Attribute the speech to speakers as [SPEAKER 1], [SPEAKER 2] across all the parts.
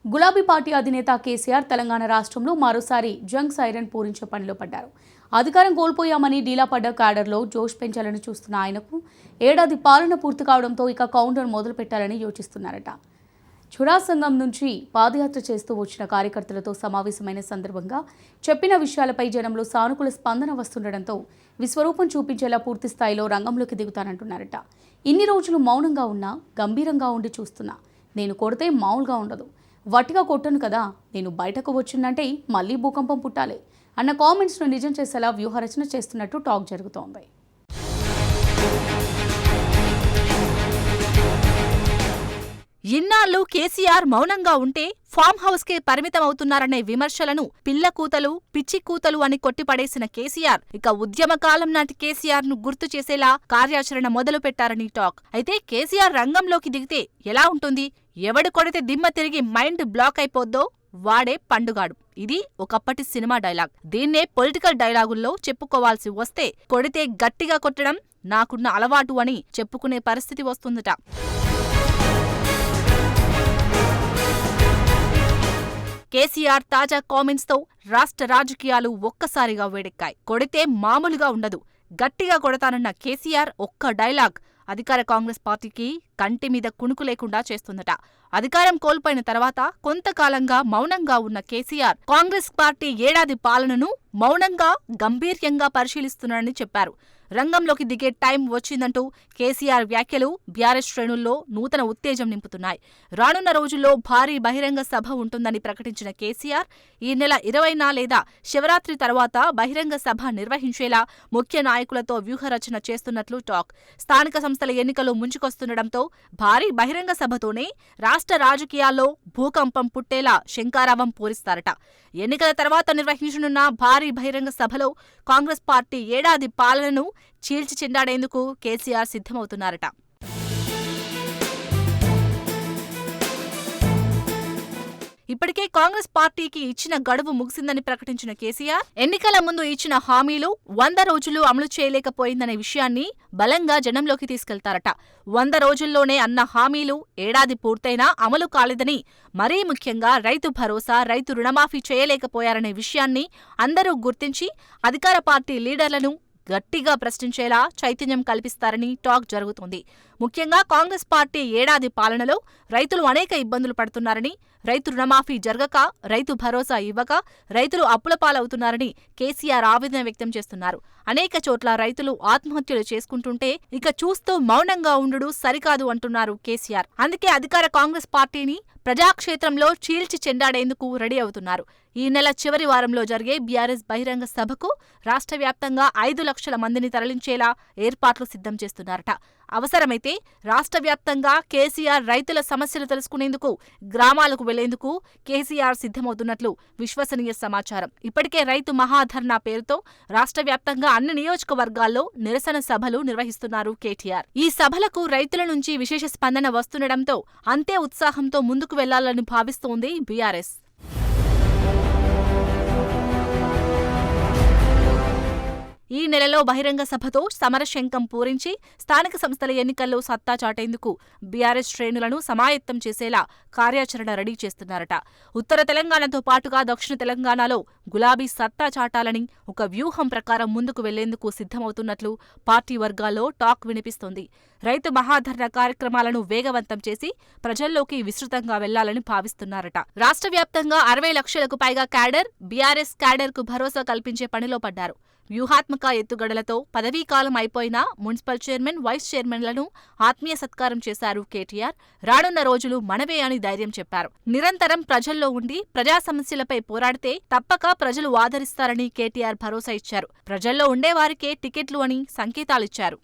[SPEAKER 1] గులాబీ పార్టీ అధినేత కేసీఆర్ తెలంగాణ రాష్ట్రంలో మరోసారి జంగ్ సైరన్ పూరించే పనిలో పడ్డారు. అధికారం కోల్పోయామని డీలాపడ్డ క్యాడర్లో జోష్ పెంచాలని చూస్తున్న ఆయనకు ఏడాది పాలన పూర్తి కావడంతో ఇక కౌంటర్ మొదలు పెట్టాలని యోచిస్తున్నారట. చుడా సంఘం నుంచి పాదయాత్ర చేస్తూ వచ్చిన కార్యకర్తలతో సమావేశమైన సందర్భంగా చెప్పిన విషయాలపై జనంలో సానుకూల స్పందన వస్తుండటంతో విశ్వరూపం చూపించేలా పూర్తి స్థాయిలో రంగంలోకి దిగుతానంటున్నారట. ఇన్ని రోజులు మౌనంగా ఉన్నా గంభీరంగా ఉండి చూస్తున్నా. నేను కొడితే మామూలుగా ఉండదు, వట్టిగా కొట్టను కదా, నేను బయటకు వచ్చిందంటే మళ్ళీ భూకంపం పుట్టాలి అన్న కామెంట్స్ను నిజం చేసేలా వ్యూహరచన చేస్తున్నట్టు టాక్ జరుగుతోంది.
[SPEAKER 2] ఇన్నాళ్లు కేసీఆర్ మౌనంగా ఉంటే ఫామ్ హౌస్కే పరిమితమవుతున్నారనే విమర్శలను పిల్ల కూతలు, పిచ్చి కూతలు అని కొట్టిపడేసిన కేసీఆర్ ఇక ఉద్యమకాలం నాటి కేసీఆర్ ను గుర్తు చేసేలా కార్యాచరణ మొదలు పెట్టారని టాక్. అయితే కేసీఆర్ రంగంలోకి దిగితే ఎలా ఉంటుంది? ఎవడు కొడితే దిమ్మ తిరిగి మైండ్ బ్లాక్ అయిపోద్దో వాడే పండుగాడు. ఇది ఒకప్పటి సినిమా డైలాగ్. దీన్నే పొలిటికల్ డైలాగుల్లో చెప్పుకోవాల్సి వస్తే కొడితే గట్టిగా కొట్టడం నాకున్న అలవాటు అని చెప్పుకునే పరిస్థితి వస్తుందట. కేసీఆర్ తాజా కామెంట్స్తో రాష్ట్ర రాజకీయాలు ఒక్కసారిగా వేడెక్కాయి. కొడితే మామూలుగా ఉండదు, గట్టిగా కొడతానన్న కేసీఆర్ ఒక్క డైలాగ్ అధికార కాంగ్రెస్ పార్టీకి కంటి మీద కునుకు లేకుండా చేస్తుందట. అధికారం కోల్పోయిన తర్వాత కొంతకాలంగా మౌనంగా ఉన్న కేసీఆర్ కాంగ్రెస్ పార్టీ ఏడాది పాలనను మౌనంగా గంభీర్యంగా పరిశీలిస్తున్నారని చెప్పారు. రంగంలోకి దిగే టైం వచ్చిందంటూ కేసీఆర్ వ్యాఖ్యలు బీఆర్ఎస్ శ్రేణుల్లో నూతన ఉత్తేజం నింపుతున్నాయి. రానున్న రోజుల్లో భారీ బహిరంగ సభ ఉంటుందని ప్రకటించిన కేసీఆర్ ఈ నెల 20న లేదా శివరాత్రి తర్వాత బహిరంగ సభ నిర్వహించేలా ముఖ్య నాయకులతో వ్యూహరచన చేస్తున్నట్లు టాక్. స్థానిక సంస్థల ఎన్నికలు ముంచుకొస్తుండటంతో భారీ బహిరంగ సభతోనే రాష్ట్ర రాజకీయాల్లో భూకంపం పుట్టేలా శంఖారావం పూరిస్తారట. ఎన్నికల తర్వాత నిర్వహించనున్న భారీ బహిరంగ సభలో కాంగ్రెస్ పార్టీ ఏడాది పాలనను చీల్చి చెండాడేందుకు కేసీఆర్ సిద్ధమవుతున్నారట. ఇప్పటికే కాంగ్రెస్ పార్టీకి ఇచ్చిన గడువు ముగిసిందని ప్రకటించిన కేసీఆర్ ఎన్నికల ముందు ఇచ్చిన హామీలు 100 రోజులు అమలు చేయలేకపోయిందనే విషయాన్ని బలంగా జనంలోకి తీసుకెళ్తారట. 100 రోజుల్లోనే అన్న హామీలు ఏడాది పూర్తయినా అమలు కాలేదని, మరీ ముఖ్యంగా రైతు భరోసా, రైతు రుణమాఫీ చేయలేకపోయారనే విషయాన్ని అందరూ గుర్తించి అధికార పార్టీ లీడర్లను గట్టిగా ప్రశ్నించేలా చైతన్యం కల్పిస్తారని టాక్ జరుగుతోంది. ముఖ్యంగా కాంగ్రెస్ పార్టీ ఏడాది పాలనలో రైతులు అనేక ఇబ్బందులు పడుతున్నారని, రైతు రుణమాఫీ జరగక, రైతు భరోసా ఇవ్వక రైతులు అప్పుల పాలవుతున్నారని కేసీఆర్ ఆవేదన వ్యక్తం చేస్తున్నారు. అనేక చోట్ల రైతులు ఆత్మహత్యలు చేసుకుంటుంటే ఇక చూస్తూ మౌనంగా ఉండుడు సరికాదు అంటున్నారు కేసీఆర్. అందుకే అధికార కాంగ్రెస్ పార్టీని ప్రజాక్షేత్రంలో చీల్చి చెండాడేందుకు రెడీ అవుతున్నారు. ఈ నెల చివరి వారంలో జరిగే బీఆర్ఎస్ బహిరంగ సభకు రాష్ట్ర వ్యాప్తంగా 5 లక్షల మందిని తరలించేలా ఏర్పాట్లు సిద్ధం చేస్తున్నారట. అవసరమైతే రాష్ట్ర వ్యాప్తంగా కేసీఆర్ రైతుల సమస్యలు తెలుసుకునేందుకు గ్రామాలకు వెళ్లేందుకు కేసీఆర్ సిద్ధమవుతున్నట్లు విశ్వసనీయ సమాచారం. ఇప్పటికే రైతు మహాధర్నా పేరుతో రాష్ట్ర వ్యాప్తంగా అన్ని నియోజకవర్గాల్లో నిరసన సభలు నిర్వహిస్తున్నారు కేటీఆర్. ఈ సభలకు రైతుల నుంచి విశేష స్పందన వస్తుండటంతో అంతే ఉత్సాహంతో ముందుకు వెళ్లాలని భావిస్తోంది బీఆర్ఎస్. ఈ నెలలో బహిరంగ సభతో సమరశంఖం పూరించి స్థానిక సంస్థల ఎన్నికల్లో సత్తా చాటేందుకు బీఆర్ఎస్ శ్రేణులను సమాయత్తం చేసేలా కార్యాచరణ రెడీ చేస్తున్నారట. ఉత్తర తెలంగాణతో పాటుగా దక్షిణ తెలంగాణలో గులాబీ సత్తా చాటాలని ఒక వ్యూహం ప్రకారం ముందుకు వెళ్లేందుకు సిద్ధమవుతున్నట్లు పార్టీ వర్గాల్లో టాక్ వినిపిస్తోంది. రైతు మహాధర్నా కార్యక్రమాలను వేగవంతం చేసి ప్రజల్లోకి విస్తృతంగా వెళ్లాలని భావిస్తున్నారట. రాష్ట్ర వ్యాప్తంగా 60 లక్షలకు పైగా క్యాడర్, బీఆర్ఎస్ క్యాడర్కు భరోసా కల్పించే పనిలో పడ్డారు. వ్యూహాత్మక ఎత్తుగడలతో పదవీకాలం అయిపోయిన మున్సిపల్ చైర్మన్, వైస్ చైర్మన్లను ఆత్మీయ సత్కారం చేశారు కేటీఆర్. రానున్న రోజులు మనవే అని ధైర్యం చెప్పారు. నిరంతరం ప్రజల్లో ఉండి ప్రజా సమస్యలపై పోరాడితే తప్పక ప్రజలు ఆదరిస్తారని కేటీఆర్ భరోసా ఇచ్చారు. ప్రజల్లో ఉండేవారికే టికెట్లు అని సంకేతాలిచ్చారు.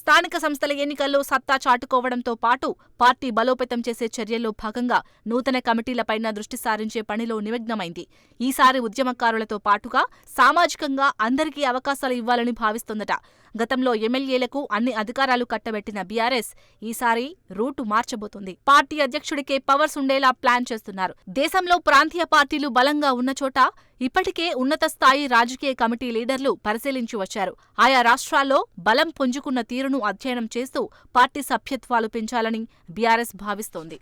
[SPEAKER 2] స్థానిక సంస్థల ఎన్నికల్లో సత్తా చాటుకోవడంతో పాటు పార్టీ బలోపేతం చేసే చర్యల్లో భాగంగా నూతన కమిటీలపైన దృష్టి సారించే పనిలో నిమగ్నమైంది. ఈసారి ఉద్యమకారులతో పాటుగా సామాజికంగా అందరికీ అవకాశాలు ఇవ్వాలని భావిస్తోందట. గతంలో ఎమ్మెల్యేలకు అన్ని అధికారాలు కట్టబెట్టిన బీఆర్ఎస్ ఈసారి రూటు మార్చబోతోంది. పార్టీ అధ్యక్షుడికే పవర్స్ ఉండేలా ప్లాన్ చేస్తున్నారు. దేశంలో ప్రాంతీయ పార్టీలు బలంగా ఉన్న చోట ఇప్పటికే ఉన్నత స్థాయి రాజకీయ కమిటీ లీడర్లు పరిశీలించి వచ్చారు. ఆయా రాష్ట్రాల్లో బలం పుంజుకున్న తీరును అధ్యయనం చేస్తూ పార్టీ సభ్యత్వాలు పెంచాలని బీఆర్ఎస్ భావిస్తోంది.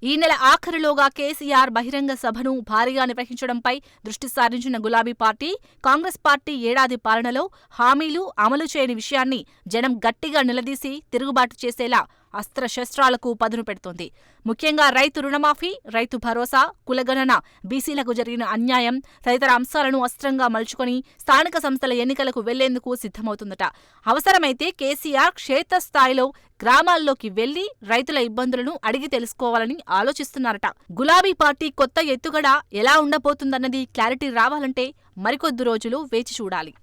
[SPEAKER 2] ఈ నెల ఆఖరులోగా కేసీఆర్ బహిరంగ సభను భారీగా నిర్వహించడంపై దృష్టి సారించిన గులాబీ పార్టీ, కాంగ్రెస్ పార్టీ ఏడాది పాలనలో హామీలు అమలు చేయని విషయాన్ని జనం గట్టిగా నిలదీసి తిరుగుబాటు చేసేలా అస్త్రశస్త్రాలకు పదును పెడుతోంది. ముఖ్యంగా రైతు రుణమాఫీ, రైతు భరోసా, కులగణన, బీసీలకు జరిగిన అన్యాయం తదితర అంశాలను అస్త్రంగా మలుచుకొని స్థానిక సంస్థల ఎన్నికలకు వెళ్లేందుకు సిద్ధమవుతుందట. అవసరమైతే కేసీఆర్ క్షేత్రస్థాయిలో గ్రామాల్లోకి వెళ్లి రైతుల ఇబ్బందులను అడిగి తెలుసుకోవాలని ఆలోచిస్తున్నారట. గులాబీ పార్టీ కొత్త ఎత్తుగడ ఎలా ఉండబోతుందన్నది క్లారిటీ రావాలంటే మరికొద్ది రోజులు వేచి చూడాలి.